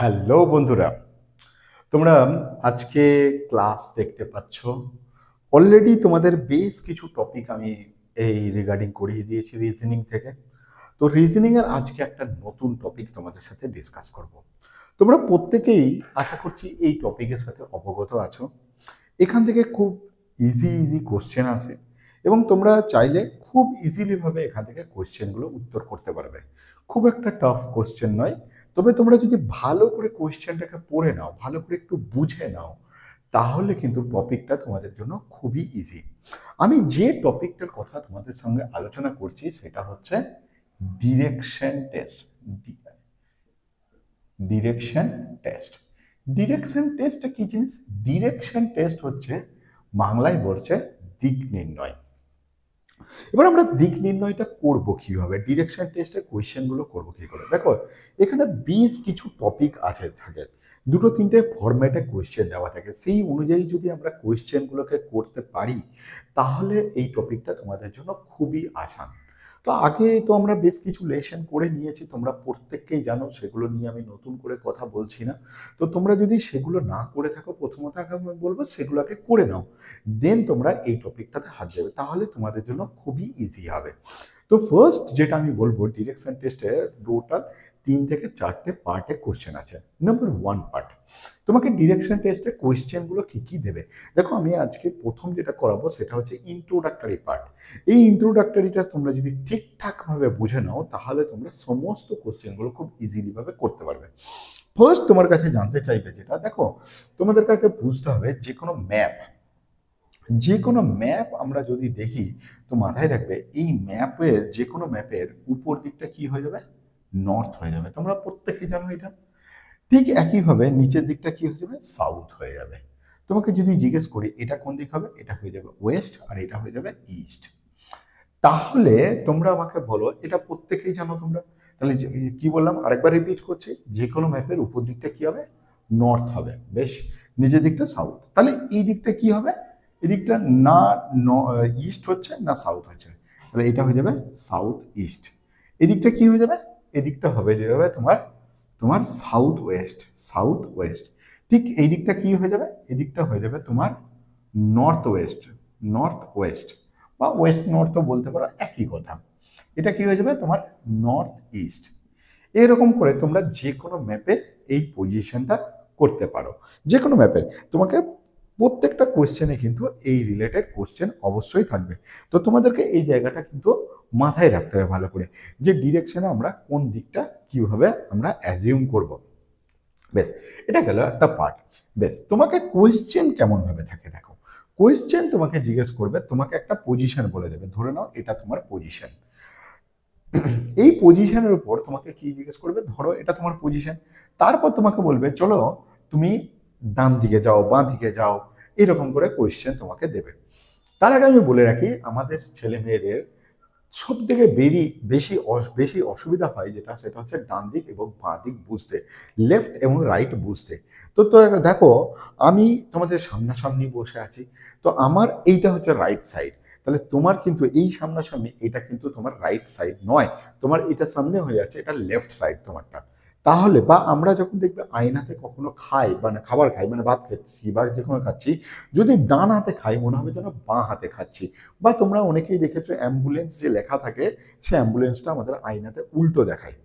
Hello বন্ধুরা, তোমরা আজকে ক্লাস দেখতে পাচ্ছ। অলরেডি তোমাদের বেশ কিছু টপিক আমি এই রিগার্ডিং করিয়ে দিয়েছি রিজনিং থেকে। তো রিজনিং এর আজকে একটা নতুন টপিক তোমাদের সাথে ডিসকাস করব। তোমরা প্রত্যেকেই আশা করছি এই টপিকের সাথে অবগত আছো। এখান থেকে খুব ইজি ইজি কোশ্চেন আসে এবং তোমরা চাইলে খুব ইজিলি ভাবে এখান থেকে কোশ্চেনগুলো উত্তর করতে পারবে। খুব একটা টাফ কোশ্চেন নয়, তবে তোমরা যদি ভালো করে কোশ্চেনটাকে পড়ে নাও, ভালো করে একটু বুঝে নাও, তাহলে কিন্তু টপিকটা তোমাদের জন্য খুবই ইজি। আমি যে টপিকটার কথা তোমাদের সঙ্গে আলোচনা করছি সেটা হচ্ছে direction test. Direction test direction টেস্টটা কি জিনিস? ডিরেকশন টেস্ট হচ্ছে বাংলায় বলছে দিক নির্ণয়। এবার আমরা দিক নির্ণয়টা করব কিভাবে, ডিরেকশন টেস্টের কোয়েশ্চেনগুলো করব কি করে? দেখো, এখানে বেশ কিছু টপিক আছে, থাকে দুটো তিনটে ফরম্যাটে কোয়েশ্চেন দেওয়া থাকে। সেই অনুযায়ী যদি আমরা কোয়েশ্চেনগুলোকে করতে পারি তাহলে এই টপিকটা তোমাদের জন্য খুবই আসান। তো আগে তো আমরা বেশ কিছু লেসন করে নিয়েছি, তোমরা প্রত্যেককেই জানো, সেগুলো নিয়ে আমি নতুন করে কথা বলছি না। তো তোমরা যদি সেগুলো না করে থাকো, প্রথমত আগে আমি বলবো সেগুলোকে করে নাও, দেন তোমরা এই টপিকটাতে হাত দেবে, তাহলে তোমাদের জন্য খুবই ইজি হবে। তো ফার্স্ট যেটা আমি বলবো, ডিরেকশন টেস্টে টোটাল 3 থেকে 4টে পার্টে কোশ্চেন আছে। নাম্বার 1 পার্ট, তোমাকে ডিরেকশন টেস্টে কোয়েশ্চেনগুলো কি কি দেবে। দেখো, আমি আজকে প্রথম যেটা করাবো সেটা হচ্ছে ইন্ট্রোডাক্টরি পার্ট। এই ইন্ট্রোডাক্টরিটা তোমরা যদি ঠিকঠাকভাবে বুঝে নাও তাহলে তোমরা সমস্ত কোশ্চেনগুলো খুব ইজিলি ভাবে করতে পারবে। ফার্স্ট তোমার কাছে জানতে চাইবে যেটা, দেখো তোমাদের কাছে বুঝতে হবে যে কোনো ম্যাপ আমরা যদি দেখি, তো মাথায় রাখবে এই ম্যাপের যে কোনো ম্যাপের উপর দিকটা কি হয়ে যাবে? নর্থ হয়ে যাবে। তোমরা প্রত্যেকে জানো এটা। ঠিক একইভাবে নিচের দিকটা কি হয়ে যাবে? সাউথ হয়ে যাবে। তোমাকে যদি জিজ্ঞেস করি এটা কোন দিক হবে, এটা হয়ে যাবে ওয়েস্ট আর এটা হয়ে যাবে ইস্ট। তাহলে তোমরা আমাকে বলো, এটা প্রত্যেকেই জানো তোমরা। তাহলে কি বললাম, আরেকবার রিপিট করছি, যে কোনো ম্যাপের উপর দিকটা কি হবে? নর্থ হবে। বেশ, নিচের দিকটা সাউথ। তাহলে এই দিকটা কি হবে? এদিকটা না ইস্ট হচ্ছে না সাউথ হচ্ছে, তাহলে এটা হয়ে যাবে সাউথ ইস্ট। এদিকটা কি হয়ে যাবে? এদিকটা হবে যে হবে তোমার তোমার সাউথ ওয়েস্ট। South West. ঠিক এই দিকটা কি হয়ে যাবে? এদিকটা হয়ে যাবে তোমার নর্থ ওয়েস্ট। নর্থ ওয়েস্ট বা ওয়েস্ট নর্থও বলতে পারো, একই কথা। এটা কি হয়ে যাবে? তোমার নর্থ ইস্ট। এরকম করে তোমরা যে কোনো ম্যাপের এই পজিশনটা করতে পারো। যে কোনো ম্যাপের তোমাকে প্রত্যেকটা কোশ্চেনে কিন্তু এই রিলেটেড কোশ্চেন অবশ্যই থাকবে। তো তোমাদেরকে এই জায়গাটা কিন্তু মাথায় রাখতে হবে ভালো করে, যে ডিরেকশনে আমরা কোন দিকটা কিভাবে আমরা অ্যাজিউম করব। বেশ, এটা গেল একটা পার্ট। বেশ, তোমাকে কোয়েশ্চেন কেমন ভাবে থাকে দেখো। কোয়েশ্চেন তোমাকে জিজ্ঞেস করবে, তোমাকে একটা পজিশন বলে দেবে, ধরে নাও এটা তোমার পজিশন। এই পজিশনের উপর তোমাকে কি জিজ্ঞেস করবে, ধরো এটা তোমার পজিশন। তারপর তোমাকে বলবে চলো তুমি ডান দিকে যাও, বাঁ দিকে যাও, এরকম করে কোয়েশ্চেন তোমাকে দেবে। তার আগে আমি বলে রাখি, আমাদের ছেলে মেয়েদের সব থেকে বেশি অসুবিধা হয় যেটা, সেটা হচ্ছে ডান দিক এবং বাঁ দিক বুঝতে, লেফট এবং রাইট বুঝতে। তো দেখো, আমি তোমাদের সামনাসামনি বসে আছি, তো আমার এইটা হচ্ছে রাইট সাইড। তাহলে তোমার কিন্তু এই সামনাসামনি এটা কিন্তু তোমার রাইট সাইড নয়, তোমার এটা সামনে হয়ে যাচ্ছে, এটা লেফট সাইড তোমারটা। তাহলে বা আমরা যখন দেখবে আয়নাতে কখনো খাই, মানে খাবার খাই, মানে ভাত খাচ্ছি বা যে কোনো খাচ্ছি, যদি ডান হাতে খাই মনে হবে যেন বাঁ হাতে খাচ্ছি। বা তোমরা অনেকেই দেখেছো অ্যাম্বুলেন্স যে লেখা থাকে, সে অ্যাম্বুলেন্সটা আমাদের আয়নাতে উল্টো দেখায়।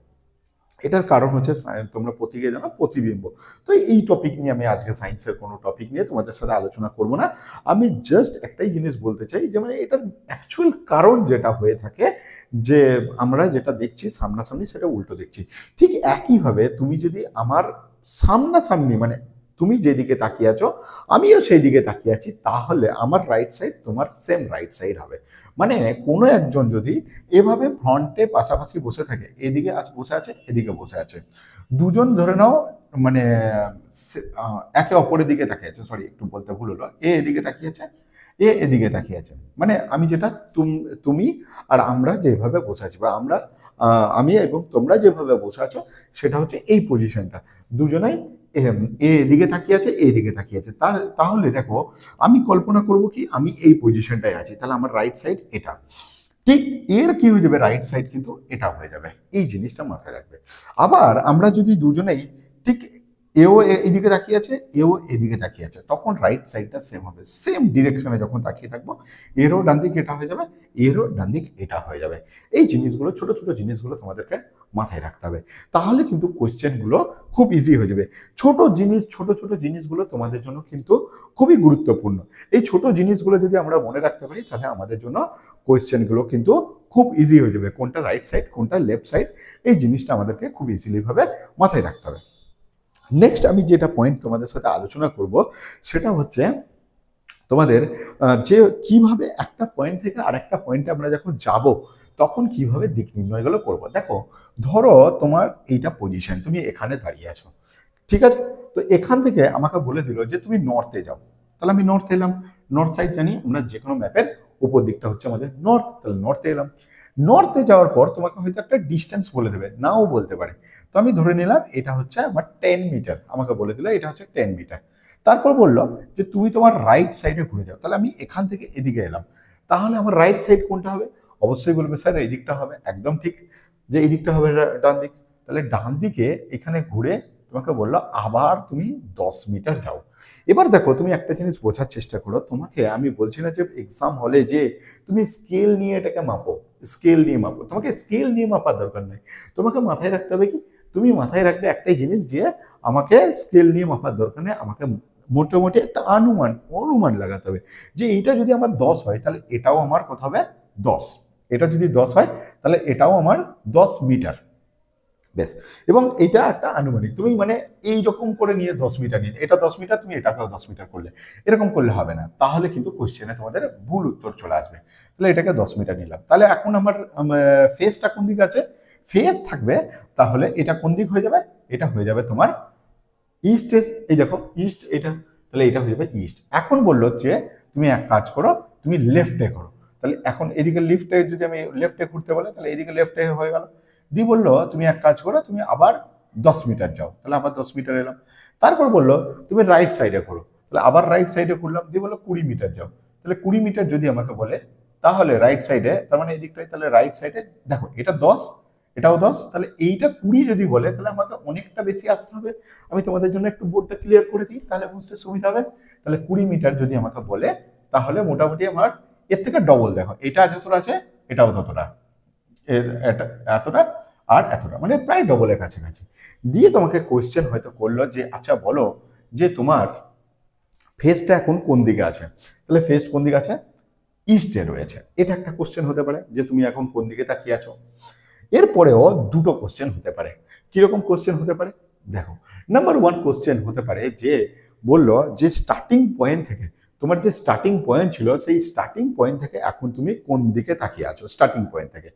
এটার কারণ হচ্ছে তোমরা প্রতীকে জানো প্রতিবিম্ব। তো এই টপিক নিয়ে আমি আজকে সায়েন্সের কোনো টপিক নিয়ে তোমাদের সাথে আলোচনা করব না। আমি জাস্ট একটাই জিনিস বলতে চাই, যে মানে এটার অ্যাকচুয়াল কারণ যেটা হয়ে থাকে, যে আমরা যেটা দেখছি সামনাসামনি সেটা উল্টো দেখছি। ঠিক একইভাবে তুমি যদি আমার সামনাসামনি, মানে তুমি যেদিকে তাকিয়ে আছো আমিও সেই দিকে তাকিয়ে আছি, তাহলে আমার রাইট সাইড তোমার সেম রাইট সাইড হবে। মানে কোনো একজন যদি এভাবে ফ্রন্টে পাশাপাশি বসে থাকে, এদিকে বসে আছে, এদিকে বসে আছে, দুজন ধরে নাও, মানে একে অপরের দিকে তাকিয়ে আছে, সরি একটু বলতে ভুল হলো, এ এদিকে তাকিয়েছে, এ এদিকে তাকিয়ে আছে, মানে আমি যেটা তুমি আর আমরা যেভাবে বসে আছি, বা আমি এবং তোমরা যেভাবে বসে আছো, সেটা হচ্ছে এই পজিশনটা। দুজনাই এ এদিকে তাকিয়ে আছে, এদিকে তাকিয়ে আছে। তাহলে দেখো, আমি কল্পনা করব কি আমি এই পজিশনটায় আছি, তাহলে আমার রাইট সাইড এটা। ঠিক এর কি হয়ে যাবে, রাইট সাইড কিন্তু এটা হয়ে যাবে। এই জিনিসটা মাথায় রাখবে। আবার আমরা যদি দুজনেই ঠিক এও এদিকে তাকিয়ে আছে, এও এদিকে তাকিয়ে আছে, তখন রাইট সাইডটা সেম হবে, সেম ডিরেকশনে যখন তাকিয়ে থাকবো, এরও ডান দিক এটা হয়ে যাবে, এরও ডান দিক এটা হয়ে যাবে। এই জিনিসগুলো, ছোট ছোট জিনিসগুলো তোমাদেরকে মাথায় রাখতে হবে, তাহলে কিন্তু কোশ্চেনগুলো খুব ইজি হয়ে যাবে। ছোট জিনিস, ছোট ছোট জিনিসগুলো তোমাদের জন্য কিন্তু খুবই গুরুত্বপূর্ণ। এই ছোট জিনিসগুলো যদি আমরা মনে রাখতে পারি, তাহলে আমাদের জন্য কোশ্চেনগুলো কিন্তু খুব ইজি হয়ে যাবে। কোনটা রাইট সাইড, কোনটা লেফট সাইড, এই জিনিসটা আমাদেরকে খুব ইজিলি ভাবে মাথায় রাখতে হবে। নেক্সট আমি যেটা পয়েন্ট তোমাদের সাথে আলোচনা করব, সেটা হচ্ছে তোমাদের যে কিভাবে একটা পয়েন্ট থেকে আরেকটা পয়েন্টে আমরা যখন যাব, তখন কিভাবে দিক নির্ণয়গুলো করব। দেখো, ধরো তোমার এইটা পজিশন, তুমি এখানে দাঁড়িয়ে আছো, ঠিক আছে? তো এখান থেকে আমাকে বলে দিল যে তুমি নর্থে যাও, তাহলে আমি নর্থ এলাম। নর্থ সাইড জানি আমরা, যে কোনো ম্যাপের উপর দিকটা হচ্ছে আমাদের নর্থ, তাহলে নর্থে এলাম। নর্থে যাওয়ার পর তোমাকে হয়তো একটা ডিস্টেন্স বলে দেবে, নাও বলতে পারে। তো আমি ধরে নিলাম এটা হচ্ছে আমার 10 মিটার, আমাকে বলে দিল এটা হচ্ছে 10 মিটার। তারপর বললো যে তুমি তোমার রাইট সাইডে ঘুরে যাও, তাহলে আমি এখান থেকে এদিকে এলাম, তাহলে আমার রাইট সাইড কোনটা হবে? অবশ্যই বলবে স্যার এই দিকটা হবে, একদম ঠিক, যে এই দিকটা হবে ডান দিক। তাহলে ডান দিকে এখানে ঘুরে তোমাকে বললো আবার তুমি 10 মিটার যাও। এবার দেখো, তুমি একটা জিনিস বোঝার চেষ্টা করো, তোমাকে আমি বলছি না যে এক্সাম হলে যে তুমি স্কেল নিয়ে এটাকে মাপো, স্কেল নিয়ে মাপো, তোমাকে স্কেল নিয়ে মাপার দরকার নেই। তোমাকে মাথায় রাখতে হবে কি, তুমি মাথায় রাখবে একটাই জিনিস, যে আমাকে স্কেল নিয়ে মাপার দরকার নেই, আমাকে মোটামুটি একটা অনুমান লাগাতে হবে যে এইটা যদি আমার 10 হয়, তাহলে এটাও আমার কত হবে? 10। এটা যদি 10 হয়, তাহলে এটাও আমার 10 মিটার, বেশ। এবং এটা একটা আনুমানিক, তুমি মানে এইরকম করে নিয়ে 10 মিটার নিয়ে, এটা 10 মিটার, তুমি এটাকেও 10 মিটার করলে, এরকম করলে হবে না, তাহলে কিন্তু কোশ্চেনে তোমাদের ভুল উত্তর চলে আসবে। তাহলে এটাকে 10 মিটার নিলাম, তাহলে এখন আমার ফেসটা কোন দিকে আছে? ফেস থাকবে, তাহলে এটা কোন দিক হয়ে যাবে? এটা হয়ে যাবে তোমার ইস্টের, এই দেখো ইস্ট এটা, তাহলে এটা হয়ে যাবে ইস্ট। এখন বললো যে তুমি এক কাজ করো, তুমি লেফটে করো, তাহলে এখন এদিকে লেফটে, যদি আমি লেফটে ঘুরতে বলে, তাহলে এদিকে লেফটে হয়ে গেল। দিয়ে বললো তুমি এক কাজ করো, তুমি আবার 10 মিটার যাও, তাহলে আবার 10 মিটার এলাম। তারপর বললো তুমি রাইট সাইডে করো, তাহলে আবার রাইট সাইডে করলাম। দিয়ে বললো 20 মিটার যাও, তাহলে 20 মিটার যদি আমাকে বলে, তাহলে রাইট সাইডে, তার মানে এই দিকটাই, তাহলে রাইট সাইডে দেখো এটা 10, এটাও 10, তাহলে এইটা 20 যদি বলে, তাহলে আমাকে অনেকটা বেশি আসতে হবে। আমি তোমাদের জন্য একটু বোর্ডটা ক্লিয়ার করে দিই, তাহলে বুঝতে সুবিধা হবে। তাহলে 20 মিটার যদি আমাকে বলে, তাহলে মোটামুটি আমার এর থেকে ডবল, দেখো এটা যতটা আছে এটাও ততটা, এর এতটা আর এতটা, মানে প্রায় ডবলের কাছাকাছি। দিয়ে তোমাকে কোয়েশ্চেন হয়তো করলো যে আচ্ছা বলো যে তোমার ফেসটা এখন কোন দিকে আছে, তাহলে ফেস কোন দিকে আছে? ইস্টে রয়েছে। এটা একটা কোশ্চেন হতে পারে যে তুমি এখন কোন দিকে তাকিয়ে আছো। এরপরেও দুটো কোশ্চেন হতে পারে। কিরকম কোশ্চেন হতে পারে? দেখো, নাম্বার 1 কোশ্চেন হতে পারে যে বললো যে স্টার্টিং পয়েন্ট থেকে, তোমার যে স্টার্টিং পয়েন্ট ছিল, সেই স্টার্টিং পয়েন্ট থেকে এখন তুমি কোন দিকে তাকিয়ে আছো, স্টার্টিং পয়েন্ট থেকে।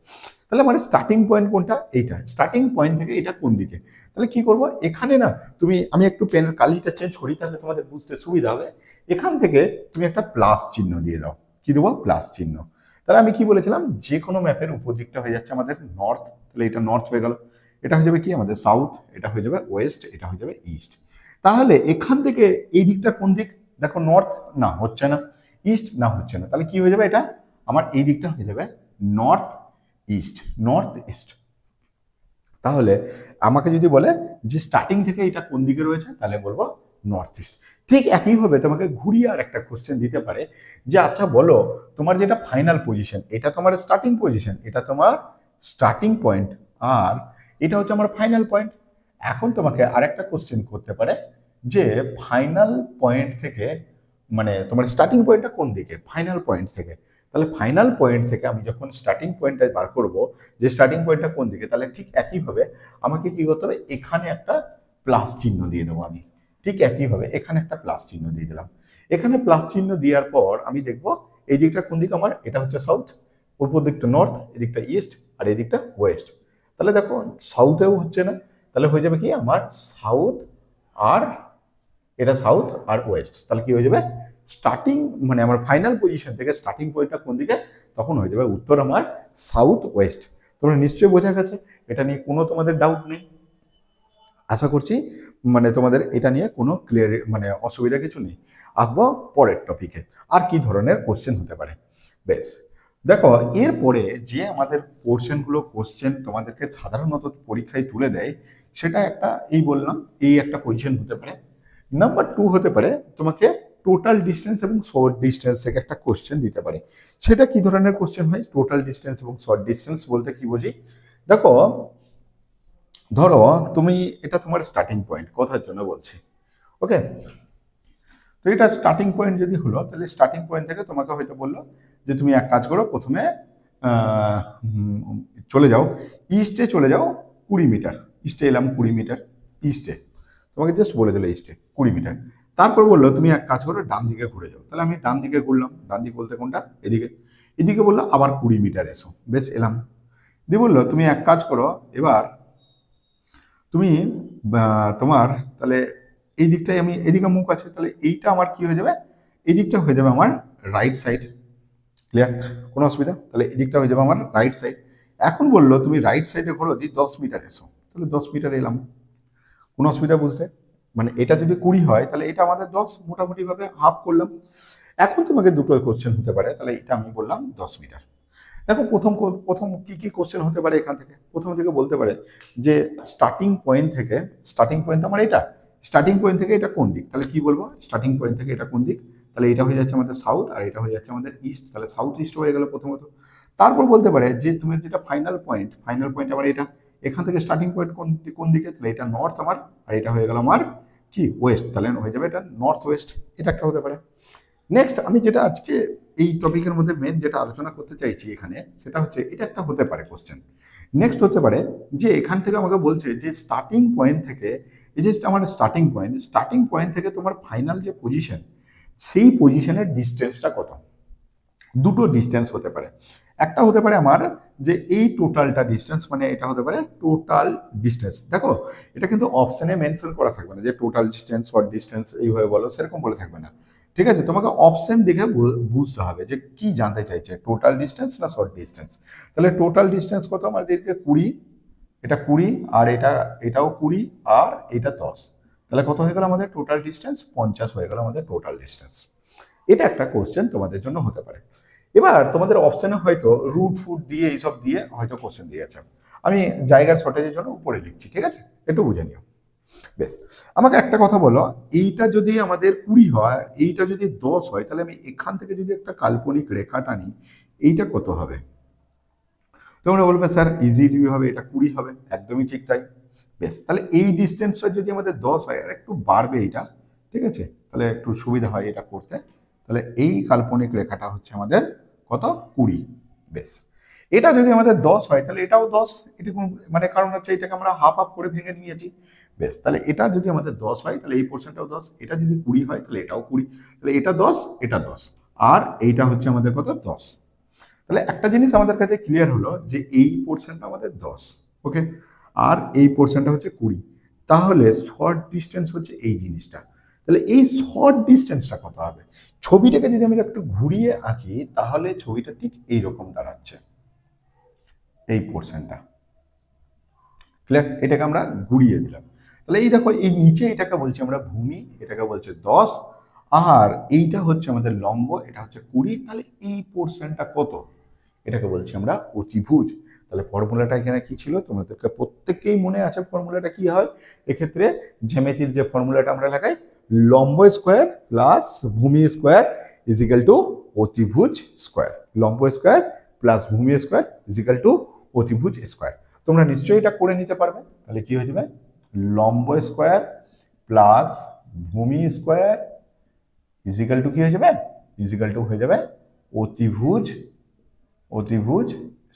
তাহলে মানে স্টার্টিং পয়েন্ট কোনটা? এইটা, স্টার্টিং পয়েন্ট থেকে এটা কোন দিকে। তাহলে কি করবো, এখানে না তুমি, আমি একটু পেনের কালিটা চেঞ্জ করি, তাহলে তোমাদের বুঝতে সুবিধা হবে। এখান থেকে তুমি একটা প্লাস চিহ্ন দিয়ে দাও। কি দেবো? প্লাস চিহ্ন। তাহলে আমি কি বলেছিলাম, যে কোনো ম্যাপের উপর দিকটা হয়ে যাচ্ছে আমাদের নর্থ, তাহলে এটা নর্থ হয়ে গেল। এটা হয়ে যাবে কি আমাদের সাউথ, এটা হয়ে যাবে ওয়েস্ট, এটা হয়ে যাবে ইস্ট। তাহলে এখান থেকে এই দিকটা কোন দিক? দেখো নর্থ না, হচ্ছে না, ইস্ট না, হচ্ছে না, তাহলে কি হয়ে যাবে? এটা আমার এই দিকটা হয়ে যাবে নর্থ ইস্ট, নর্থ ইস্ট। তাহলে আমাকে যদি বলে যে স্টার্টিং থেকে এটা কোন দিকে রয়েছে, তাহলে বলবো নর্থ ইস্ট। ঠিক একইভাবে তোমাকে ঘুরিয়ে আর একটা কোশ্চেন দিতে পারে যে আচ্ছা বলো তোমার যেটা ফাইনাল পজিশন, এটা তোমার স্টার্টিং পজিশন, এটা তোমার স্টার্টিং পয়েন্ট, আর এটা হচ্ছে আমার ফাইনাল পয়েন্ট। এখন তোমাকে আরেকটা কোশ্চেন করতে পারে যে ফাইনাল পয়েন্ট থেকে, মানে তোমার স্টার্টিং পয়েন্টটা কোন দিকে, ফাইনাল পয়েন্ট থেকে। তাহলে ফাইনাল পয়েন্ট থেকে আমি যখন স্টার্টিং পয়েন্টটা বার করব, যে স্টার্টিং পয়েন্টটা কোন দিকে, তাহলে ঠিক একইভাবে আমাকে কি করতে হবে, এখানে একটা প্লাস চিহ্ন দিয়ে দেবো আমি। ঠিক একইভাবে এখানে একটা প্লাস চিহ্ন দিয়ে দিলাম। এখানে প্লাস চিহ্ন দেওয়ার পর আমি দেখব এই দিকটা কোন দিক আমার, এটা হচ্ছে সাউথ, উপর দিকটা নর্থ, এদিকটা ইস্ট, আর এই দিকটা ওয়েস্ট। তাহলে দেখো সাউথেও হচ্ছে না, তাহলে হয়ে যাবে কি আমার সাউথ আর, এটা সাউথ আর ওয়েস্ট। তাহলে কি হয়ে যাবে, স্টার্টিং মানে আমার ফাইনাল পজিশন থেকে স্টার্টিং পয়েন্টটা কোন দিকে, তখন হয়ে যাবে উত্তর আমার সাউথ ওয়েস্ট। তোমরা নিশ্চয়ই বোঝা গেছে, এটা নিয়ে কোনো তোমাদের ডাউট নেই। আশা করছি মানে তোমাদের এটা নিয়ে কোনো ক্লিয়ার মানে অসুবিধা কিছু নেই। আসবো পরের টপিকে, আর কি ধরনের কোশ্চেন হতে পারে। বেশ, দেখো এরপরে যে আমাদের পোর্শনগুলো কোশ্চেন তোমাদেরকে সাধারণত পরীক্ষায় তুলে দেয়, সেটা একটা এই বললাম, এই একটা পজিশন হতে পারে। নাম্বার 2 হতে পারে তোমাকে টোটাল ডিস্টেন্স এবং শর্ট ডিস্টেন্স থেকে একটা কোশ্চেন দিতে পারে। সেটা কি ধরনের কোশ্চেন হয়? টোটাল ডিস্টেন্স এবং শর্ট ডিস্টেন্স বলতে কি বুঝি, দেখো ধরো তুমি এটা তোমার স্টার্টিং পয়েন্ট, কথার জন্য বলছি, ওকে। তো এটা স্টার্টিং পয়েন্ট যদি হলো, তাহলে স্টার্টিং পয়েন্ট থেকে তোমাকে হয়তো বললো যে তুমি এক কাজ করো, প্রথমে চলে যাও ইস্টে, চলে যাও 20 মিটার, ইস্টে এলাম 20 মিটার, ইস্টে তোমাকে জাস্ট বলে দিল ইস্টে 20 মিটার। তারপর বললো তুমি এক কাজ করো ডান দিকে ঘুরে যাও, তাহলে আমি ডান দিকে ঘুরলাম, ডান দিকে বলতে কোনটা, এদিকে, এদিকে বললো আবার 20 মিটার এসো, বেশ এলাম। দিয়ে বললো তুমি এক কাজ করো, এবার তুমি তোমার তাহলে এই দিকটাই, আমি এদিকে মুখ আছে, তাহলে এইটা আমার কি হয়ে যাবে, এই দিকটা হয়ে যাবে আমার রাইট সাইড, ক্লিয়ার, কোনো অসুবিধা, তাহলে এদিকটা হয়ে যাবে আমার রাইট সাইড। এখন বললো তুমি রাইট সাইডে ঘোরো, দিয়ে 10 মিটার এসো, তাহলে 10 মিটার এলাম, কোনো অসুবিধা বুঝতে, মানে এটা যদি 20 হয় তাহলে এটা আমাদের 10, মোটামুটি ভাবে হাফ করলাম। এখন তোমাকে দুটো কোশ্চেন হতে পারে, তাহলে এটা আমি বললাম 10 মিটার। দেখো প্রথম প্রথম কি কি কোশ্চেন হতে পারে এখান থেকে, প্রথম থেকে বলতে পারে যে স্টার্টিং পয়েন্ট থেকে, স্টার্টিং পয়েন্ট আমার এটা, স্টার্টিং পয়েন্ট থেকে এটা কোন দিক, তাহলে কি বলবো, স্টার্টিং পয়েন্ট থেকে এটা কোন দিক, তাহলে এটা হয়ে যাচ্ছে আমাদের সাউথ, আর এটা হয়ে যাচ্ছে আমাদের ইস্ট, তাহলে সাউথ ইস্ট হয়ে গেল প্রথমত। তারপর বলতে পারে যে তুমি যেটা ফাইনাল পয়েন্ট, ফাইনাল পয়েন্ট আমার এটা, এখান থেকে স্টার্টিং পয়েন্ট কোন দিকে, তাহলে এটা নর্থ আমার, আর এটা হয়ে গেল আমার কি ওয়েস্ট, তাহলে হয়ে যাবে এটা নর্থ ওয়েস্ট, এটা একটা হতে পারে। নেক্সট আমি যেটা আজকে এই টপিকের মধ্যে মেন যেটা আলোচনা করতে চাইছি এখানে, সেটা হচ্ছে এটা একটা হতে পারে কোশ্চেন। নেক্সট হতে পারে যে এখান থেকে আমাকে বলছে যে স্টার্টিং পয়েন্ট থেকে, এই যে আমার স্টার্টিং পয়েন্ট, স্টার্টিং পয়েন্ট থেকে তোমার ফাইনাল যে পজিশন, সেই পজিশনের ডিস্টেন্সটা কত। দুটো ডিস্টেন্স হতে পারে, একটা হতে পারে আমার যে এই টোটালটা ডিস্টেন্স, মানে এটা হতে পারে টোটাল ডিস্টেন্স। দেখো এটা কিন্তু অপশনে মেনশন করা থাকবে না যে টোটাল ডিস্টেন্স, শর্ট ডিস্টেন্স এইভাবে বলো, সেরকম বলে থাকবে না, ঠিক আছে। তোমাকে অপশন দেখে বুঝতে হবে যে কি জানতে চাইছে, টোটাল ডিস্টেন্স না শর্ট ডিস্টেন্স। তাহলে টোটাল ডিস্টেন্স কত আমাদেরকে 20, এটা 20, আর এটাও 20, আর এটা 10, তাহলে কত হয়ে গেল আমাদের টোটাল ডিস্টেন্স, 50 হয়ে গেল আমাদের টোটাল ডিস্টেন্স। এটা একটা কোশ্চেন তোমাদের জন্য হতে পারে। এবার তোমাদের অপশনে হয়তো রুট ফুট দিয়ে এইসব দিয়ে হয়তো কোশ্চেন দিয়েছে, আমি জায়গার শর্টেজের জন্য উপরে লিখছি, ঠিক আছে, একটু বুঝে নিও। বেশ, আমাকে একটা কথা বলো, এইটা যদি আমাদের 20 হয়, এইটা যদি 10 হয়, তাহলে আমি এখান থেকে যদি একটা কাল্পনিক রেখা টানি, এইটা কত হবে? তোমরা বলবে স্যার ইজিলি হবে, এটা 20 হবে, একদমই ঠিক তাই। বেশ, তাহলে এই ডিস্টেন্সটা যদি আমাদের 10 হয়, আর একটু বাড়বে এটা, ঠিক আছে, তাহলে একটু সুবিধা হয় এটা করতে। তাহলে এই কাল্পনিক রেখাটা হচ্ছে আমাদের কত, 20। বেশ, এটা যদি আমাদের 10 হয়, তাহলে এটাও 10, এটা মানে কারণ হচ্ছে এটাকে আমরা হাফ হাফ করে ভেঙে নিয়েছি। বেশ, তাহলে এটা যদি আমাদের 10 হয়, তাহলে এই পোর্শনটাও 10, এটা যদি 20 হয়, তাহলে এটাও 20, তাহলে এটা 10, এটা 10, আর এইটা হচ্ছে আমাদের কত, 10। তাহলে একটা জিনিস আমাদের কাছে ক্লিয়ার হলো যে এই পোর্শনটা আমাদের 10, ওকে, আর এই পোর্শনটা হচ্ছে 20, তাহলে শর্ট ডিস্টেন্স হচ্ছে এই জিনিসটা। তাহলে এই শর্ট ডিস্টেন্সটা কত হবে? ছবিটাকে যদি আমি একটু ঘুরিয়ে আঁকি, তাহলে ছবিটা ঠিক এইরকম দাঁড়াচ্ছে, এই পোর্শনটা, ক্লিয়ার, এটাকে আমরা ঘুরিয়ে দিলাম। তাহলে এই দেখো, এই নিচে এটাকে বলছি আমরা ভূমি, এটাকে বলছে 10, আর এইটা হচ্ছে আমাদের লম্ব, এটা হচ্ছে 20, তাহলে এই পোর্শনটা কত, এটাকে বলছি আমরা অতিভুজ। তাহলে ফর্মুলাটা এখানে কি ছিল, তোমাদেরকে প্রত্যেককেই মনে আছে ফর্মুলাটা কি হয় এক্ষেত্রে, জ্যামিতির যে ফর্মুলাটা আমরা লাগাই, লম্ব স্কোয়ার প্লাস ভূমি স্কোয়ার ইজ ইকাল টু অতিভুজ স্কোয়ার, লম্ব স্কোয়ার প্লাস ভূমি স্কোয়ার ইজ ইকাল টু অতিভুজ স্কোয়ার। তোমরা নিশ্চয়ই এটা করে নিতে পারবে। তাহলে কি হয়ে যাবে, লম্ব স্কোয়ার প্লাস ভূমি স্কোয়ার ইজ ইকাল টু কি হয়ে যাবে, ইজ ইকাল টু হয়ে যাবে অতিভুজ, অতিভুজ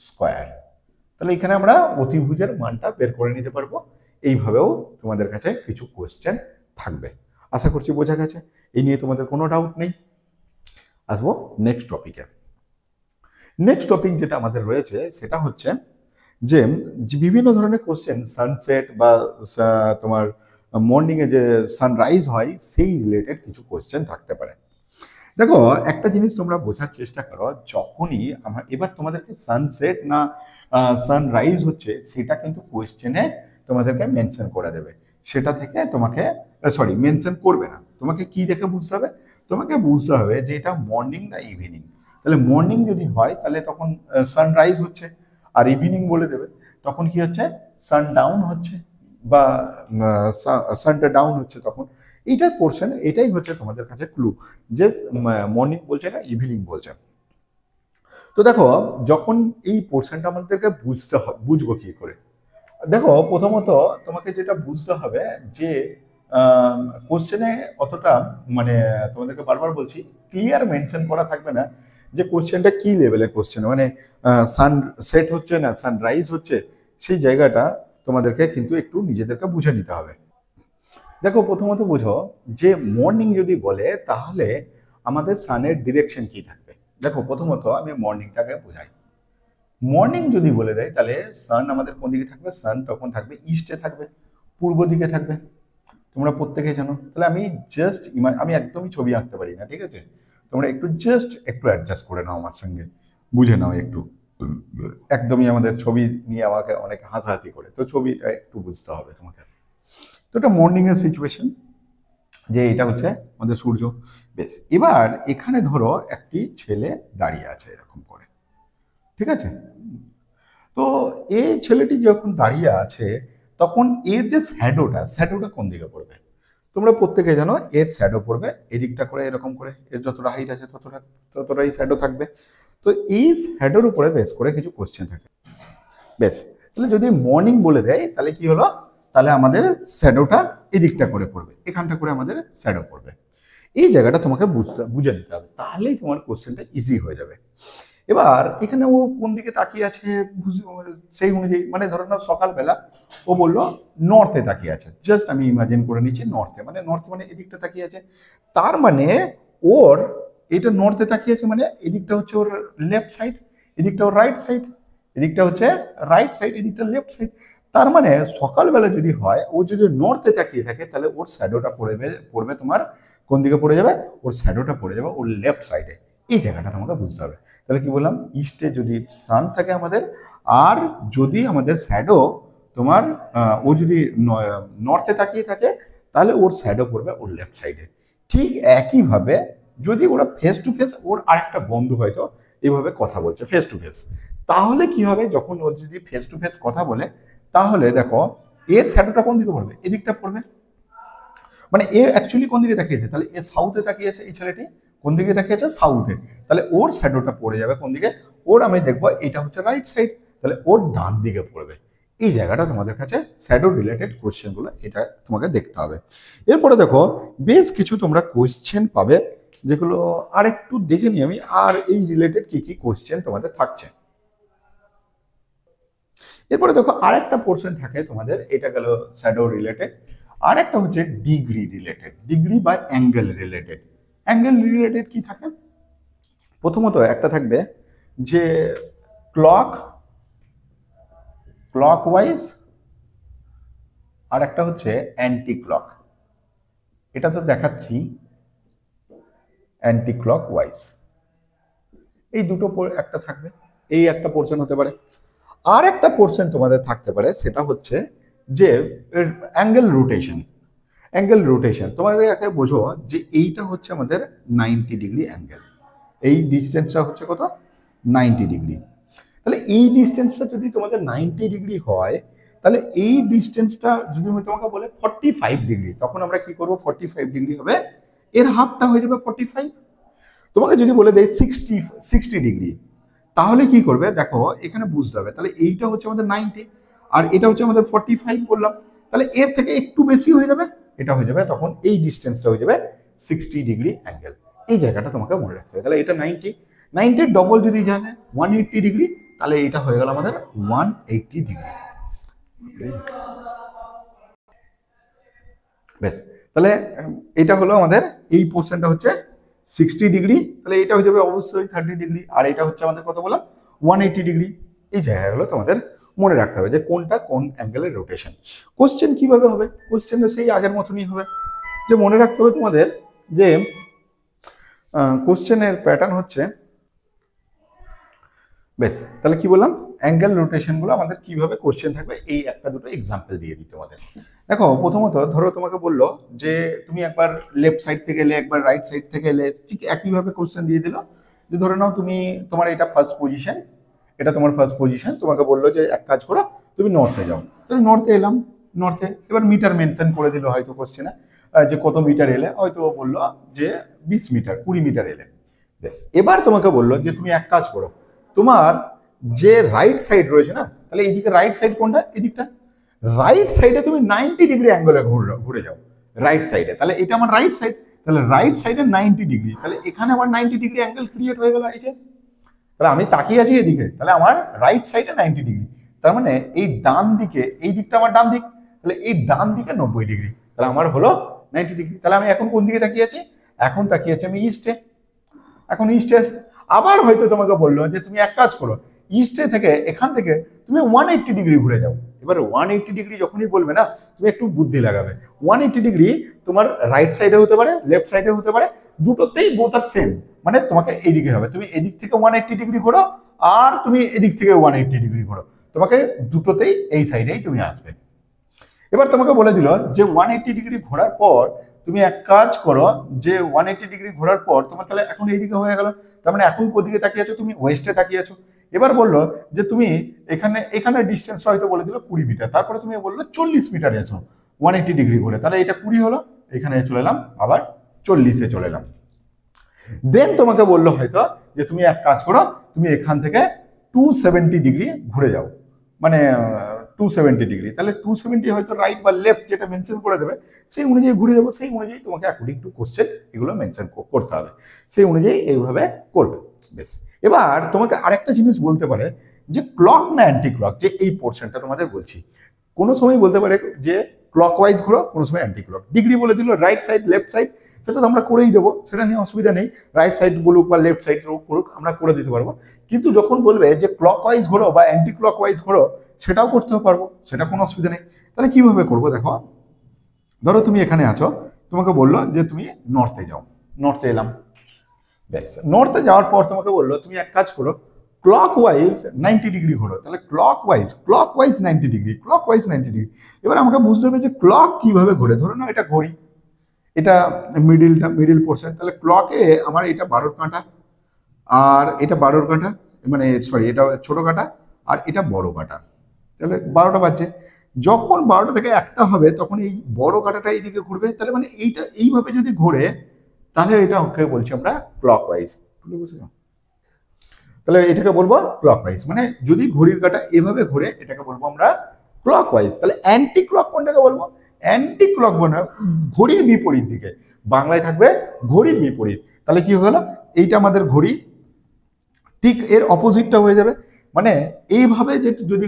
স্কোয়ার। তাহলে এখানে আমরা অতিভুজের মানটা বের করে নিতে পারবো। এইভাবেও তোমাদের কাছে কিছু কোশ্চেন থাকবে, আশা করছি বোঝা গেছে, এই নিয়ে তোমাদের কোনো ডাউট নেই। আসবো নেক্সট টপিকে। নেক্সট টপিক যেটা আমাদের রয়েছে সেটা হচ্ছে যে বিভিন্ন ধরনের কোশ্চেন সানসেট বা তোমার মর্নিংয়ে যে সানরাইজ হয় সেই রিলেটেড কিছু কোশ্চেন থাকতে পারে। দেখো একটা জিনিস তোমরা বোঝার চেষ্টা করো, যখনই আমরা এবার তোমাদেরকে সানসেট না সানরাইজ হচ্ছে সেটা কিন্তু কোয়েশ্চেনে তোমাদেরকে মেনশন করে দেবে, সেটা থেকে তোমাকে সরি মেনশন করবে না, তোমাকে কি দেখে বুঝতে হবে, তোমাকে বুঝতে হবে যে এটা মর্নিং না ইভিনিং। তাহলে মর্নিং যদি হয় তাহলে তখন সানরাইজ হচ্ছে, আর ইভিনিং বলে দেবে তখন কি হচ্ছে, সানডাউন হচ্ছে। বা সানটা ডাউন হচ্ছে তখন এইটার পোর্শন, এটাই হচ্ছে তোমাদের কাছে ক্লু যে মর্নিং বলছে না ইভিনিং বলছে। তো দেখো যখন এই পোর্শনটা আমাদেরকে বুঝবো কি করে, দেখো প্রথমত তোমাকে যেটা বুঝতে হবে যে কোশ্চেনে অতটা মানে তোমাদেরকে বারবার বলছি ক্লিয়ার মেনশন করা থাকবে না যে কোশ্চেনটা কি লেভেলের কোশ্চেন, মানে সান সেট হচ্ছে না সানরাইজ হচ্ছে, সেই জায়গাটা তোমাদেরকে কিন্তু একটু নিজেদেরকে বুঝে নিতে হবে। দেখো প্রথমত বুঝো যে মর্নিং যদি বলে তাহলে আমাদের সানের ডিরেকশন কি থাকবে। দেখো প্রথমত আমি মর্নিংটাকে বোঝাই। মর্নিং যদি বলে দেয় তাহলে সান আমাদের কোন দিকে থাকবে, সান তখন থাকবে ইস্টে থাকবে, পূর্ব দিকে থাকবে, তোমরা প্রত্যেকে জানো। তাহলে আমি জাস্ট আমি একদমই ছবি আঁকতে পারি না, ঠিক আছে, তোমরা একটু জাস্ট একটু অ্যাডজাস্ট করে নাও আমার সঙ্গে, বুঝে নাও একটু। একদমই আমাদের ছবি নিয়ে আমাকে অনেক হাসাহাসি করে, তো ছবিটা একটু বুঝতে হবে তোমাকে। তো এটা মর্নিং এর সিচুয়েশন যে এটা হচ্ছে আমাদের সূর্য। বেশ, এবার এখানে ধরো একটি ছেলে দাঁড়িয়ে আছে এরকম করে, ঠিক আছে। তো এই ছেলেটি যখন দাঁড়িয়ে আছে তখন এর যে শ্যাডোটা কোন দিকে পড়বে, তোমরা প্রত্যেকে জানো এর শ্যাডো পড়বে এদিকটা করে এরকম করে, এর যতটা হাইট আছে ততটাই শ্যাডো থাকবে। তো এই শ্যাডোর উপরে বেস করে কিছু কোশ্চেন থাকে। বেশ, তাহলে যদি মর্নিং বলে দেয় তাহলে কি হলো, তাহলে আমাদের শ্যাডোটা এদিকটা করে পড়বে, এখানটা করে আমাদের শ্যাডো পড়বে। এই জায়গাটা তোমাকে বুঝে নিতে হবে, তাহলেই তোমার কোশ্চেনটা ইজি হয়ে যাবে। এবার এখানে ও কোন দিকে তাকিয়ে আছে সেই অনুযায়ী, মানে ধরো না সকালবেলা ও বললো নর্থে তাকিয়ে আছে, জাস্ট আমি ইমাজিন করে নিচ্ছি নর্থে মানে এদিকটা তাকিয়ে আছে, তার মানে ওর এটা নর্থে তাকিয়ে আছে মানে এদিকটা হচ্ছে ওর লেফট সাইড, এদিকটা ওর রাইট সাইড, এদিকটা হচ্ছে রাইট সাইড, এদিকটা লেফট সাইড। তার মানে সকালবেলা যদি হয় ও যদি নর্থে তাকিয়ে থাকে তাহলে ওর শ্যাডোটা পড়বে তোমার কোন দিকে পড়ে যাবে, ওর শ্যাডোটা পড়ে যাবে ওর লেফট সাইডে। এই জায়গাটা তোমাকে বুঝতে হবে। তাহলে কি বললাম, ইস্টে যদি সান থাকে আমাদের, আর যদি আমাদের শ্যাডো তোমার ও যদি নর্থে তাকিয়ে থাকে তাহলে ওর শ্যাডো পড়বে ওর লেফট সাইডে। ঠিক একইভাবে যদি ওরা ফেস টু ফেস, ওর আরেকটা বন্ধু হয়তো এইভাবে কথা বলছে ফেস টু ফেস, তাহলে কি হবে যখন ও যদি ফেস টু ফেস কথা বলে তাহলে দেখো এর শ্যাডোটা কোন দিকে পড়বে, এদিকটা পড়বে। মানে এ অ্যাকচুয়ালি কোন দিকে তাকিয়েছে, তাহলে এ সাউথে তাকিয়েছে, এই ছেলেটি কোন দিকে তাকিয়েছে সাউথে, তাহলে ওর শ্যাডোটা পড়ে যাবে কোন দিকে, ওর আমি দেখবো এটা হচ্ছে রাইট সাইড, তাহলে ওর ডান দিকে পড়বে। এই জায়গাটা তোমাদের কাছে শ্যাডো রিলেটেড কোশ্চেনগুলো এটা তোমাকে দেখতে হবে। এরপরে দেখো বেশ কিছু তোমরা কোশ্চেন পাবে যেগুলো আর একটু দেখে নিই আমি, আর এই রিলেটেড কি কি কোশ্চেন তোমাদের থাকছে। এরপরে দেখো আরেকটা পোর্শন থাকে তোমাদের, এটা গেল শ্যাডো রিলেটেড, আর একটা হচ্ছে ডিগ্রি রিলেটেড, ডিগ্রি বা অ্যাঙ্গেল রিলেটেড। অ্যাঙ্গেল রিলেটেড কি থাকে, প্রথমত একটা থাকবে যে ক্লকওয়াইজ, আর একটা হচ্ছে অ্যান্টি ক্লক। এটা তো দেখাচ্ছি অ্যান্টি ক্লকওয়াইজ, এই দুটো একটা থাকবে, এই একটা পোর্শন হতে পারে। আর একটা পোর্শন তোমাদের থাকতে পারে সেটা হচ্ছে যে অ্যাঙ্গেল রোটেশন। অ্যাঙ্গেল রোটেশন তোমাদের একে বোঝো যে এইটা হচ্ছে আমাদের 90 ডিগ্রি অ্যাঙ্গেল, এই ডিস্টেন্সটা হচ্ছে কত 90 ডিগ্রি। তাহলে এই ডিস্টেন্সটা যদি তোমাদের 90 ডিগ্রি হয় তাহলে এই ডিস্টেন্সটা যদি তোমাকে বলে 45 ডিগ্রি, তখন আমরা কি করব, 45 ডিগ্রি হবে এর হাফটা হয়ে যাবে 45। তোমাকে যদি বলে দেয় 60 ডিগ্রি তাহলে কি করবে, দেখো এখানে বুঝতে হবে, তাহলে এইটা হচ্ছে আমাদের 90 আর এটা হচ্ছে আমাদের 45 বললাম, তাহলে এর থেকে একটু বেশি হয়ে যাবে, এটা হয়ে যাবে তখন এই ডিস্টেন্সটা হয়ে যাবে 60 ডিগ্রি অ্যাঙ্গেল। এই জায়গাটা তোমাকে মনে রাখতে হবে। তাহলে এটা 90 ডবল যদি জানে 180 ডিগ্রি, তাহলে এটা হয়ে গেল আমাদের 180 ডিগ্রি। বেশ, তাহলে এটা হলো আমাদের এই পোর্শনটা হচ্ছে 60 ডিগ্রি, তাহলে এটা হয়ে যাবে অবশ্যই 30 ডিগ্রি, আর এটা হচ্ছে আমাদের কত বললাম 180 ডিগ্রি। এই জায়গাগুলো তোমাদের মনে রাখতে হবে যে কোনটা কোন অ্যাঙ্গেলের রোটেশন। কোশ্চেন কিভাবে হবে, কোশ্চেন সেই আগের মতনই হবে, যে মনে রাখতে হবে তোমাদের যে কোশ্চেনের প্যাটার্ন হচ্ছে, বেশ তাহলে কি বললাম অ্যাঙ্গেল রোটেশনগুলো আমাদের কিভাবে কোশ্চেন থাকবে, এই একটা দুটো এক্সাম্পল দিয়ে দিই তোমাদের। দেখো প্রথমত ধরো তোমাকে বললো যে তুমি একবার লেফট সাইড থেকে এলে একবার রাইট সাইড থেকে এলে, ঠিক একইভাবে কোশ্চেন দিয়ে দিল যে ধরে নাও তুমি তোমার এটা ফার্স্ট পজিশন, এটা তোমার ফার্স্ট পজিশন, তোমাকে বললো যে এক কাজ করো তুমি নর্থে যাও, তাহলে নর্থে এলাম, নর্থে। এবার মিটার মেনশন করে দিল হয়তো কোশ্চেনে, যে কত মিটার এলে, হয়তো বললো যে 20 মিটার 20 মিটার এলে। বেশ, এবার তোমাকে বললো যে তুমি এক কাজ করো, তোমার যে রাইট সাইড রয়েছে না, তাহলে এইদিকে রাইট সাইড কোনটা, এদিকটা, রাইট সাইডে তুমি 90 ডিগ্রি অ্যাঙ্গেলে ঘুরে যাও রাইট সাইডে। তাহলে এটা আমার রাইট সাইড, তাহলে রাইট সাইডে 90 ডিগ্রি, তাহলে এখানে আমার 90 ডিগ্রি অ্যাঙ্গেল ক্রিয়েট হয়ে গেল। এই যে তাহলে আমি তাকিয়ে আছি এদিকে, তাহলে আমার রাইট সাইডে 90 ডিগ্রি, তার মানে এই ডান দিকে, এই দিকটা আমার ডান দিক, তাহলে এই ডান দিকে 90 ডিগ্রি, তাহলে আমার হলো 90 ডিগ্রি। তাহলে আমি এখন কোন দিকে তাকিয়ে আছি, এখন তাকিয়ে আছি আমি ইস্টে, এখন ইস্টে আছে। আবার হয়তো তোমাকে বললো যে তুমি এক কাজ করো, ইস্টে থেকে এখান থেকে তুমি 180 ডিগ্রি ঘুরে যাও। এবার 180 ডিগ্রি যখনই বলবে না, তুমি একটু বুদ্ধি লাগাবে। 180 ডিগ্রি তোমার রাইট সাইডে হতে পারে, লেফট সাইডে হতে পারে, দুটোতেই বোথ আর সেম, মানে তোমাকে এইদিকে হবে, তুমি এদিক থেকে 180 ডিগ্রি ঘোরো আর তুমি এদিক থেকে 180 ডিগ্রি ঘোরো, তোমাকে দুটোতেই এই সাইডেই তুমি আসবে। এবার তোমাকে বলে দিল যে 180 ডিগ্রি ঘোরার পর তুমি এক কাজ করো, যে 180 ডিগ্রি ঘোরার পর তোমার তাহলে এখন এইদিকে হয়ে গেল, তার মানে এখন কোদিকে তাকিয়ে আছো, তুমি ওয়েস্টে তাকিয়ে আছো। এবার বললো যে তুমি এখানে ডিস্টেন্স হয়তো বলে দিল 20 মিটার, তারপরে তুমি বললো 40 মিটার এসো 180 ডিগ্রি ঘুরে, তাহলে এটা 20 হলো, এখানে চলে এলাম, আবার 40-এ চলে এলাম। দেন তোমাকে বললো হয়তো যে তুমি এক কাজ করো, তুমি এখান থেকে 270 ডিগ্রি ঘুরে যাও, মানে 270 ডিগ্রি, তাহলে 270 হয়তো রাইট বা লেফট যেটা মেনশন করে দেবে সেই অনুযায়ী ঘুরে যাবো, সেই অনুযায়ী তোমাকে অ্যাকর্ডিং টু কোশ্চেন এগুলো মেনশন করতে হবে, সেই অনুযায়ী এইভাবে করবে। বেশ, এবার তোমাকে আরেকটা জিনিস বলতে পারে যে ক্লক না অ্যান্টি ক্লক, যে এই পোর্শনটা তোমাদের বলছি, কোনো সময় বলতে পারে যে ক্লকওয়াইজ ঘোরো, কোনো সময় অ্যান্টি ক্লক। ডিগ্রি বলে দিল রাইট সাইড লেফট সাইড, সেটা তো আমরা করেই দেবো, সেটা নিয়ে অসুবিধা নেই, রাইট সাইড বলুক বা লেফট সাইড করুক আমরা করে দিতে পারবো। কিন্তু যখন বলবে যে ক্লকওয়াইজ ঘোরো বা অ্যান্টি ক্লকওয়াইজ ঘোরো, সেটাও করতেও পারবো, সেটা কোনো অসুবিধা নেই। তাহলে কিভাবে করবো দেখো, ধরো তুমি এখানে আছো, তোমাকে বললো যে তুমি নর্থে যাও, নর্থে এলাম। ব্যাস, নর্থে যাওয়ার পর তোমাকে বললো তুমি এক কাজ করো, ক্লকওয়াইজ 90 ডিগ্রি ঘোরো, তাহলে ক্লকওয়াইজ 90 ডিগ্রি, ক্লকওয়াইজ 90 ডিগ্রি। এবার আমাকে বুঝতে হবে যে ক্লক কিভাবে ঘোরে, ধরো না এটা ঘড়ি, এটা মিডিল পোর্শন, তাহলে ক্লকে আমার এটা 12 কাঁটা আর এটা 12 কাঁটা, মানে সরি এটা ছোট কাঁটা আর এটা বড় কাঁটা, তাহলে 12টা বাজছে। যখন 12টা থেকে 1টা হবে তখন এই বড় কাঁটাটা এইদিকে ঘুরবে, তাহলে মানে এইটা এইভাবে যদি ঘোরে তাহলে এটা ওকে বলছি আমরা ক্লকওয়াইজ, বুঝেছো? তাহলে এটাকে বলবো ক্লকওয়াইজ, মানে যদি ঘড়ির কাঁটা এভাবে ঘোরে এটাকে বলবো আমরা ক্লকওয়াইজ। তাহলে অ্যান্টি ক্লক কোনটাকে বলবো, অ্যান্টি ক্লক বলে ঘড়ির বিপরীত দিকে, বাংলায় থাকবে ঘড়ির বিপরীত। তাহলে কি হলো, এইটা আমাদের ঘড়ি, ঠিক এর অপোজিটটা হয়ে যাবে, মানে এইভাবে যে যদি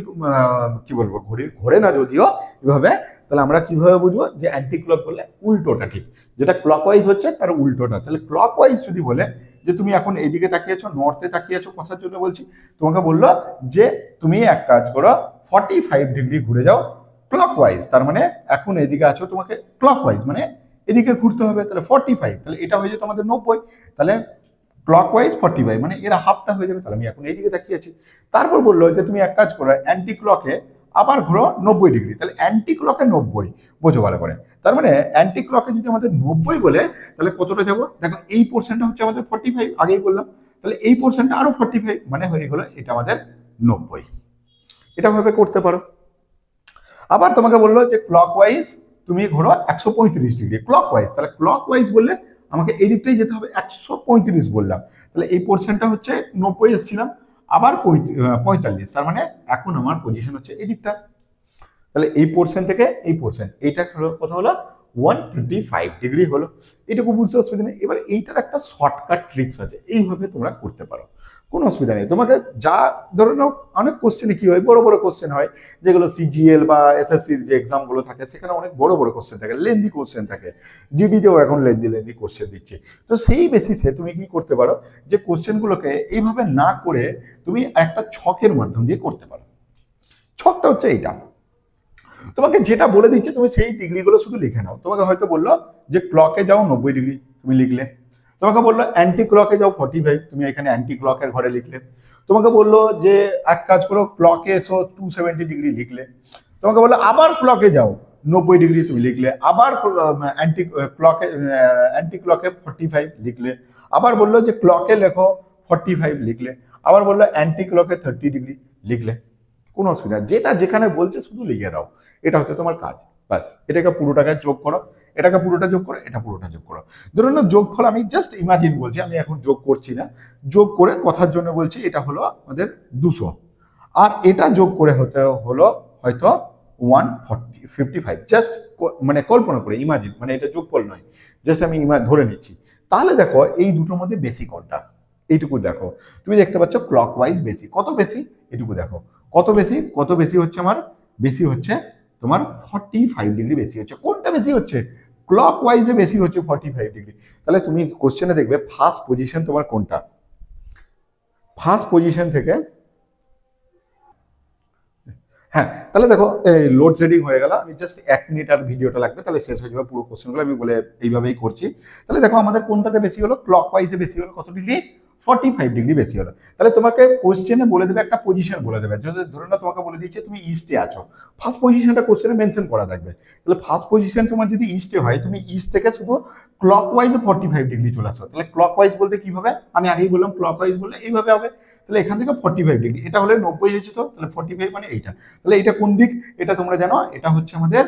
কি বলবো ঘড়ি ঘোরে না যদিও এভাবে, তাহলে আমরা কিভাবে বুঝবো যে অ্যান্টি ক্লক বললে উল্টোটা, ঠিক যেটা ক্লকওয়াইজ হচ্ছে তার উল্টোটা। তাহলে ক্লকওয়াইজ যদি বলে যে তুমি এখন এইদিকে তাকিয়েছো, নর্থে তাকিয়েছো, কথার জন্য বলছি, তোমাকে বললো যে তুমি এক কাজ করো 45 ডিগ্রি ঘুরে যাও ক্লকওয়াইজ, তার মানে এখন এদিকে আছো, তোমাকে ক্লকওয়াইজ মানে এদিকে ঘুরতে হবে, তাহলে 45, তাহলে এটা হয়ে যেত আমাদের 90, তাহলে ক্লকওয়াইজ 45 মানে এরা হাফটা হয়ে যাবে, তাহলে আমি এখন এইদিকে তাকিয়ে আছি। তারপর বললো যে তুমি এক কাজ করো অ্যান্টি ক্লকে আবার ঘুরো 90 ডিগ্রি, তাহলে অ্যান্টি ক্লকে 90, বোঝো ভালো করে। তার মানে অ্যান্টি ক্লকে যদি আমাদের 90 বলে তাহলে কতটা যাবো দেখো, এই পোর্শনটা হচ্ছে আমাদের 45, আগেই বললাম, তাহলে এই পোর্শনটা আরো 45, মানে হয়ে গেলো এটা আমাদের 90। এটা ভাবে করতে পারো। আবার তোমাকে বললো যে ক্লকওয়াইজ তুমি ঘোরো 135 ডিগ্রি ক্লকওয়াইজ, তাহলে ক্লকওয়াইজ বললে আমাকে এই দিকটাই যেতে হবে, 135 বললাম, তাহলে এই পোর্শনটা হচ্ছে 90 এসেছিলাম, আবার 45, তার মানে এখন আমার পজিশন হচ্ছে এই দিকটা। তাহলে এই পোর্শন থেকে এই পোর্শন এইটা কত হলো 135 ডিগ্রি হলো, এটুকু বুঝতে অসুবিধা নেই। এবার এইটার একটা শর্টকাট ট্রিক্স আছে, এইভাবে তোমরা করতে পারো, কোনো অসুবিধা নেই। তোমাকে যা ধরে নাও অনেক কোশ্চেনে কি হয়, বড় বড় কোশ্চেন হয়, যেগুলো সিজিএল বা এসএসসির যে এক্সামগুলো থাকে সেখানে অনেক বড় বড় কোশ্চেন থাকে, লেন্দি কোশ্চেন থাকে, জিডিতেও এখন লেন্দি কোশ্চেন দিচ্ছে। তো সেই বেসিসে তুমি কি করতে পারো, যে কোশ্চেনগুলোকে এইভাবে না করে তুমি একটা ছকের মাধ্যম দিয়ে করতে পারো। ছকটা হচ্ছে এইটা, তোমাকে যেটা বলে দিচ্ছে তুমি সেই ডিগ্রিগুলো শুধু লিখে নাও। তোমাকে হয়তো বললো যে ক্লকে যাও 90 ডিগ্রি, তুমি লিখলে। তোমাকে বললো অ্যান্টি ক্লকে যাও 45, তুমি এখানে অ্যান্টি ক্লকের ঘরে লিখলে। তোমাকে বললো যে এক কাজ করো ক্লকে এসো 270 ডিগ্রি লিখলে। তোমাকে বললো আবার ক্লকে যাও 90 ডিগ্রি, তুমি লিখলে। আবার অ্যান্টি ক্লকে 45 লিখলে। আবার বললো যে ক্লকে লেখো 45 লিখলে। আবার বললো অ্যান্টি ক্লকে 30 ডিগ্রি লিখলে। কোনো অসুবিধা নেই। যেটা যেখানে বলছে শুধু লিখে দাও, এটা হচ্ছে তোমার কাজ। ব্যাস, এটাকে পুরোটাকে যোগ করো, এটাকে পুরোটা যোগ করো, এটা পুরোটা যোগ করো। ধরুন না যোগফল আমি জাস্ট ইমাজিন বলছি, আমি এখন যোগ করছি না, যোগ করে কথার জন্য বলছি এটা হলো আমাদের 200, আর এটা যোগ করে হতে হলো হয়তো 155, জাস্ট মানে কল্পনা করে ইমাজিন, মানে এটা যোগফল নয়, জাস্ট আমি ধরে নিচ্ছি। তাহলে দেখো এই দুটোর মধ্যে বেশি কোনটা, এইটুকু দেখো, তুমি দেখতে পাচ্ছ ক্লকওয়াইজ বেশি। কত বেশি? এটুকু দেখো কত বেশি, কত বেশি হচ্ছে আমার, বেশি হচ্ছে তোমার 45 ডিগ্রি বেশি হচ্ছে। কোনটা বেশি হচ্ছে? ক্লকওয়াইজে বেশি হচ্ছে 45 ডিগ্রি। তাহলে তুমি কোশ্চেনে দেখবে ফার্স্ট পজিশন তোমার কোনটা, ফার্স্ট পজিশন থেকে, হ্যাঁ তাহলে দেখো লোডশেডিং হয়ে গেল, আমি জাস্ট 1 মিনিট আর ভিডিওটা লাগবে, তাহলে শেষ হয়ে যাবে পুরো কোশ্চেনগুলো আমি বলে এইভাবেই করছি। তাহলে দেখো আমাদের কোনটাতে বেশি হলো, ক্লকওয়াইজে বেশি হলো, কত ডিগ্রি, 45 ডিগ্রি বেশি হলো। তাহলে তোমাকে কোশ্চেনে বলে দেবে একটা পজিশন বলে দেবে, যদি ধরে না তোমাকে বলে দিচ্ছে তুমি ইস্টে আছো, ফার্স্ট পজিশনটা কোশ্চেনে মেনশন করা থাকবে। তাহলে ফার্স্ট পজিশন তোমার যদি ইস্টে হয়, তুমি ইস্ট থেকে শুধু ক্লকওয়াইজে 45 ডিগ্রি চলে আসো। তাহলে ক্লকওয়াইজ বলতে কি হবে, আমি আগেই বললাম ক্লকওয়াইজ বললে এইভাবে হবে। তাহলে এখান থেকে 45 ডিগ্রি, এটা হলে 90 হয়েছে, তো তাহলে 45 মানে এইটা। তাহলে এটা কোন দিক, এটা তোমরা জানো, এটা হচ্ছে আমাদের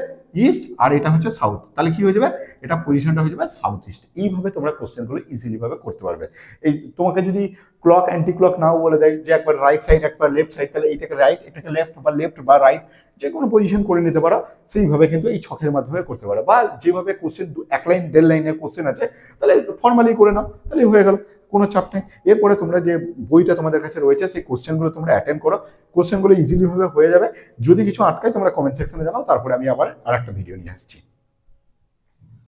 ইস্ট, আর এটা হচ্ছে সাউথ। তাহলে কি হয়ে যাবে, এটা পজিশনটা হয়ে যাবে সাউথ ইস্ট। এইভাবে তোমরা কোশ্চেনগুলো ইজিলি ভাবে করতে পারবে। এই তোমাকে যদি ক্লক অ্যান্টি ক্লক নাও বলে দেয় যে একবার রাইট সাইড একবার লেফট সাইড, তাহলে এইটাকে রাইট এটাকে লেফট, বা লেফট বা রাইট, যে কোনো পজিশন করে নিতে পারো। সেইভাবে কিন্তু এই ছকের মাধ্যমে করতে পারো, বা যেভাবে কোশ্চেন 1 লাইন 1.5 লাইনের কোশ্চেন আছে, তাহলে ফর্মালি করে নাও, তাহলে হয়ে গেল, কোনো চাপ নেই। এরপরে তোমরা যে বইটা তোমাদের কাছে রয়েছে সেই কোশ্চেনগুলো তোমরা অ্যাটেন্ড করো, কোশ্চেনগুলো ইজিলি ভাবে হয়ে যাবে। যদি কিছু আটকায় তোমরা কমেন্ট সেকশনে জানাও, তারপরে আমি আবার আরেকটা ভিডিও নিয়ে আসছি।